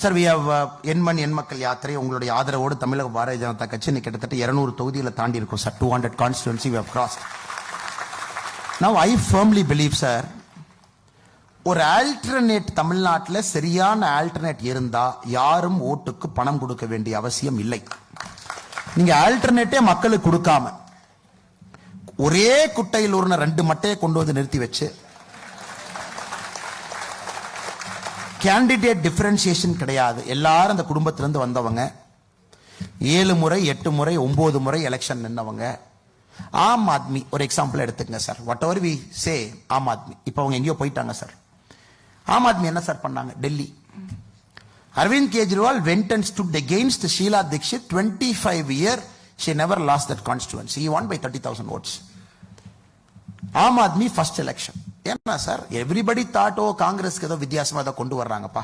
Sir we have எண்மண் எண்மக்கள் யாத்திரை உங்களுடைய ஆதரவோடு தமிழக பாரதிய ஜனதா கட்சி கிட்டத்தட்ட 200 தொகுதியில் தாண்டி இருக்கும் sir. 200 constituency we have crossed. Now I firmly believe sir, ஒரு ஆல்டர்னேட் தமிழ்நாட்டில் சரியான ஆல்டர்னேட் இருந்தா யாரும் ஓட்டுக்கு பணம் கொடுக்க வேண்டிய அவசியம் இல்லை. நீங்க ஆல்டர்னேட்டே மக்களுக்கு கொடுக்காம ஒரே குட்டையில் ஒரு 2 மட்டையை கொண்டு வந்து நிறுத்தி வச்சு கேண்டிடேட் டிஃபரன்சியேஷன் கிடையாது. எல்லாரும் அந்த குடும்பத்திலிருந்து வந்தவங்க, 7 முறை 8 முறை 9 முறை எலெக்ஷன் நின்னவங்க. ஆம் ஆத்மி ஒரு எக்ஸாம்பிள் எடுத்துக்கங்க sir. Whatever we say, Aam Aadmi இப்போ அவங்க எங்கேயோ போயிட்டாங்க சார். ஆம் ஆத்மி என்ன சார் பண்ணாங்க? Delhi Aravind Kejriwal went and stood against Sheila Dikshit. 25 years she never lost that constituency. He won by 30,000 votes. Aam Aadmi first election. ஏன்னா சார் எவ்ரிபடி தாட், ஓ காங்கிரஸ்க்கு ஏதோ வித்தியாசமா ஏதோ கொண்டு வர்றாங்கப்பா,